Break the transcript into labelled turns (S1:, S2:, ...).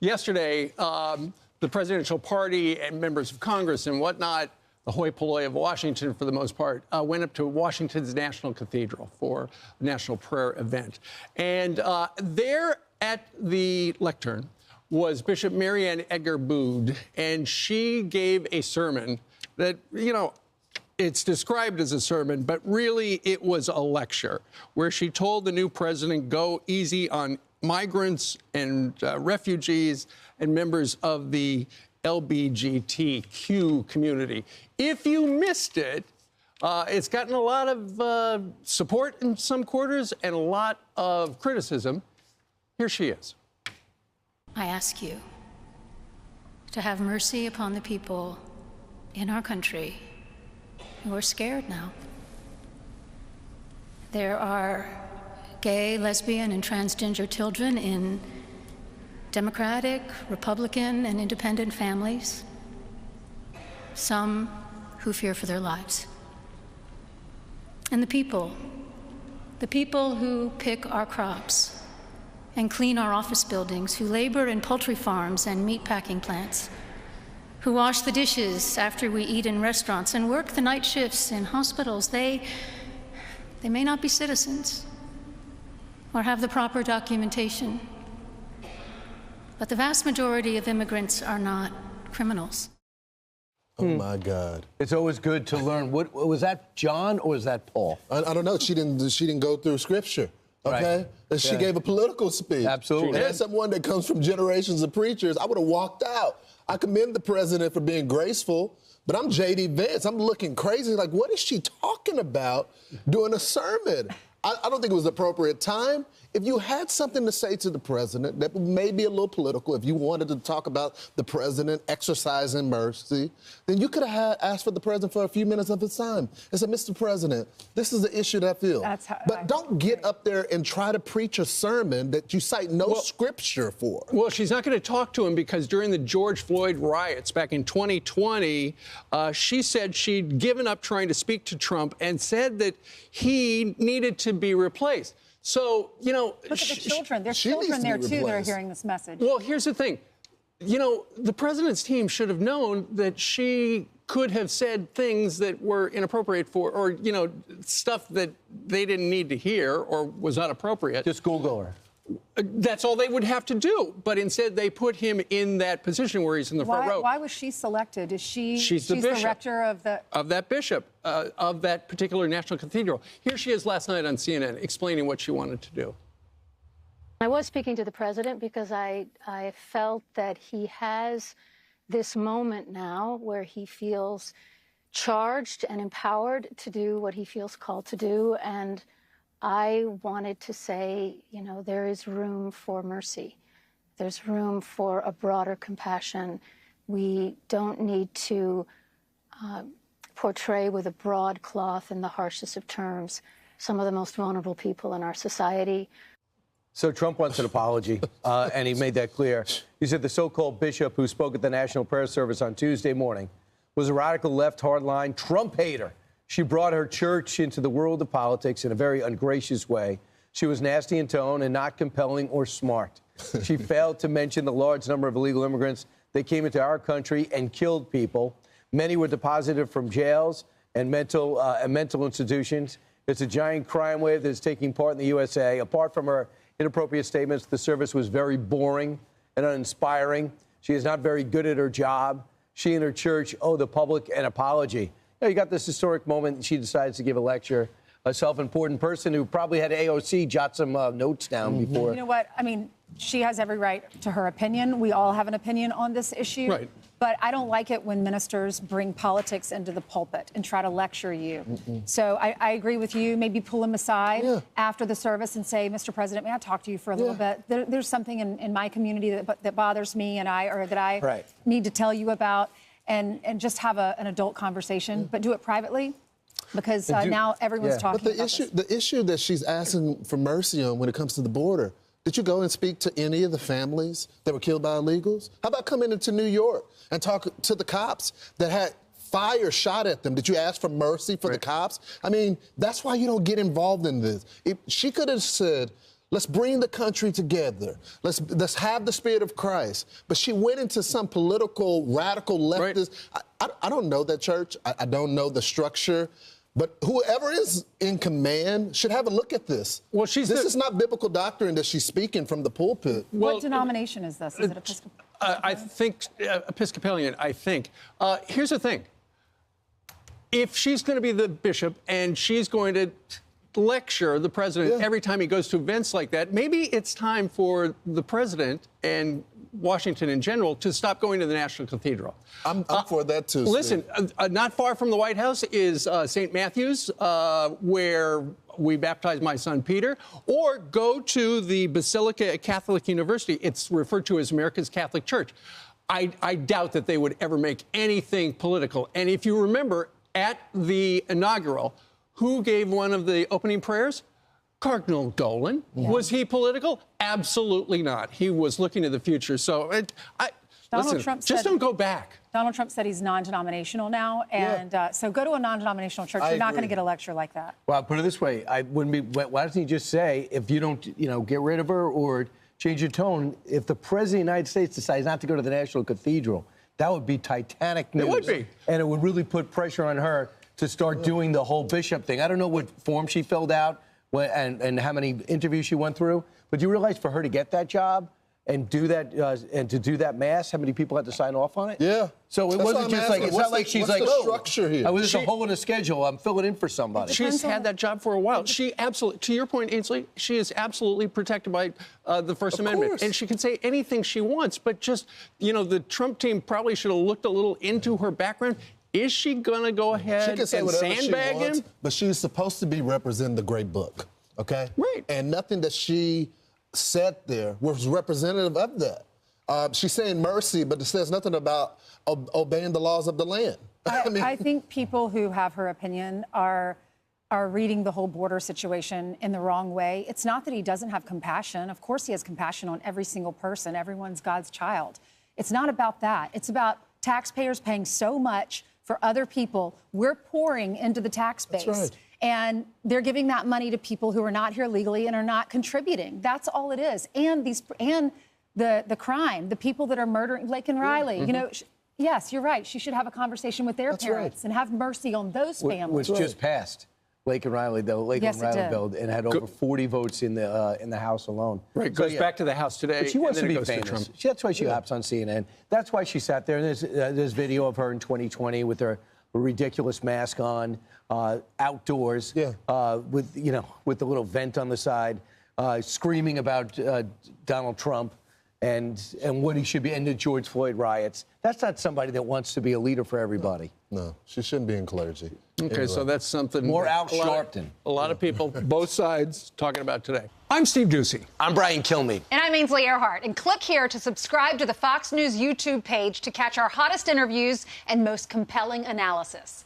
S1: Yesterday, the presidential party and members of Congress and whatnot, the hoi polloi of Washington for the most part, went up to Washington's National Cathedral for a national prayer event. And there at the lectern was Bishop Marianne Edgar-Bood, and she gave a sermon that, you know, it's described as a sermon, but really it was a lecture where she told the new president, go easy on migrants and refugees and members of the LGBTQ community. If you missed it, it's gotten a lot of support in some quarters and a lot of criticism. Here she is.
S2: I ask you to have mercy upon the people in our country who are scared now. There are gay, lesbian, and transgender children in Democratic, Republican, and independent families, some who fear for their lives. And the people who pick our crops and clean our office buildings, who labor in poultry farms and meatpacking plants, who wash the dishes after we eat in restaurants and work the night shifts in hospitals, they may not be citizens or have the proper documentation, but the vast majority of immigrants are not criminals.
S3: Oh, my God.
S4: It's always good to learn. What was that, John, or was that Paul?
S3: I don't know. She didn't go through Scripture, okay?
S4: Right.
S3: And she gave a political speech.
S4: Absolutely.
S3: And as someone that comes from generations of preachers, I would have walked out. I commend the president for being graceful, but I'm J.D. Vance. I'm looking crazy. Like, what is she talking about doing a sermon? I don't think it was the appropriate time. If you had something to say to the president that may be a little political, if you wanted to talk about the president exercising mercy, then you could have asked for the president for a few minutes of his time and said, Mr. President, this is the issue that I feel. But don't get up there and try to preach a sermon that you cite no scripture for.
S1: Well, she's not going to talk to him because during the George Floyd riots back in 2020, she said she'd given up trying to speak to Trump and said that he needed to be replaced. So, you know...
S5: Look at the children. There's children there, too, that are hearing this message.
S1: Well, here's the thing. You know, the president's team should have known that she could have said things that were inappropriate for, or, you know, stuff that they didn't need to hear or was not appropriate.
S4: Just Google her.
S1: That's all they would have to do. But instead, they put him in that position where he's in the front row.
S5: Why was she selected? Is she's
S1: the bishop,
S5: the rector of the...
S1: Of that bishop, of that particular national cathedral. Here she is last night on CNN explaining what she wanted to do.
S2: I was speaking to the president because I felt that he has this moment now where he feels charged and empowered to do what he feels called to do. And I wanted to say, you know, there is room for mercy. There's room for a broader compassion. We don't need to portray with a broad cloth in the harshest of terms some of the most vulnerable people in our society.
S4: So Trump wants an apology, and he made that clear. He said the so-called bishop who spoke at the National Prayer Service on Tuesday morning was a radical left hardline Trump hater. She brought her church into the world of politics in a very ungracious way. She was nasty in tone and not compelling or smart. She failed to mention the large number of illegal immigrants that came into our country and killed people. Many were deposited from jails and mental institutions. It's a giant crime wave that is taking part in the USA. Apart from her inappropriate statements, the service was very boring and uninspiring. She is not very good at her job. She and her church owe the public an apology. You got this historic moment. She decides to give a lecture. A self-important person who probably had AOC jot some notes down before.
S5: You know what? I mean, she has every right to her opinion. We all have an opinion on this issue.
S1: Right.
S5: But I don't like it when ministers bring politics into the pulpit and try to lecture you. So I agree with you. Maybe pull him aside after the service and say, Mr. President, may I talk to you for a little bit? There's something in my community that bothers me that I need to tell you about. And just have an adult conversation, but do it privately, because now everyone's talking about this.
S3: The issue that she's asking for mercy on when it comes to the border, did you go and speak to any of the families that were killed by illegals? How about coming into New York and talk to the cops that had fire shot at them? Did you ask for mercy for the cops? I mean, that's why you don't get involved in this. She could have said, Let's bring the country together. Let's have the spirit of Christ. But she went into some political, radical leftist. Right. I don't know that church. I don't know the structure. But whoever is in command should have a look at this. Well, this is not biblical doctrine that she's speaking from the pulpit.
S5: Well, what denomination is this? Is it Episcopal?
S1: I think Episcopalian, I think. Here's the thing. If she's going to be the bishop and she's going to lecture the president every time he goes to events like that, maybe it's time for the president and Washington in general to stop going to the National Cathedral.
S3: I'm for that too.
S1: Listen, not far from the White House is St. Matthew's, where we baptized my son Peter, or go to the Basilica at Catholic University. It's referred to as America's Catholic Church. I doubt that they would ever make anything political. And if you remember, at the inaugural, who gave one of the opening prayers? Cardinal Dolan. Yeah. Was he political? Absolutely not. He was looking to the future. So, Trump just don't go back.
S5: Donald Trump said he's non-denominational now, and so go to a non-denominational church. You're not going to get a lecture like that.
S4: Well, I'll put it this way: why doesn't he just say, if you don't, get rid of her or change your tone? If the president of the United States decides not to go to the National Cathedral, that would be Titanic news.
S1: It would be,
S4: and it would really put pressure on her to start doing the whole bishop thing. I don't know what form she filled out and how many interviews she went through, but you realize for her to get that job and do that and to do that mass, how many people had to sign off on it?
S3: Yeah.
S4: So it wasn't just like, it's not like she's like,
S3: what's the structure here?
S4: There's a hole in the schedule. I'm filling in for somebody.
S1: She's had that job for a while. She absolutely, to your point, Ainsley, she is absolutely protected by the First Amendment.
S3: Course.
S1: And she can say anything she wants, but just, the Trump team probably should have looked a little into her background. Is she going to go ahead and sandbag him?
S3: But she's supposed to be representing the great book, okay?
S1: Right.
S3: And nothing that she said there was representative of that. She's saying mercy, but it says nothing about obeying the laws of the land.
S5: I think people who have her opinion are reading the whole border situation in the wrong way. It's not that he doesn't have compassion. Of course he has compassion on every single person. Everyone's God's child. It's not about that. It's about taxpayers paying so much for other people. We're pouring into the tax base.
S3: That's right.
S5: And they're giving that money to people who are not here legally and are not contributing. That's all it is. And the crime, the people that are murdering Blake and Riley, yes, you're right. She should have a conversation with their parents and have mercy on those families.
S4: Which just passed. Blake and Riley, the Riley bill, and had over 40 votes in the House alone.
S1: Right, goes back to the House today.
S4: But she wants to be famous.
S1: To Trump.
S4: That's why she hops on CNN. That's why she sat there. And there's video of her in 2020 with her ridiculous mask on, outdoors, with the little vent on the side, screaming about Donald Trump and what he should be, and the George Floyd riots. That's not somebody that wants to be a leader for everybody.
S3: No, she shouldn't be in clergy.
S1: Okay,
S3: anyway.
S1: so that's something
S4: more Al Sharpton.
S1: A lot of people, both sides, talking about today. I'm Steve Ducey.
S4: I'm Brian Kilmeade.
S6: And I'm Ainsley Earhart. And click here to subscribe to the Fox News YouTube page to catch our hottest interviews and most compelling analysis.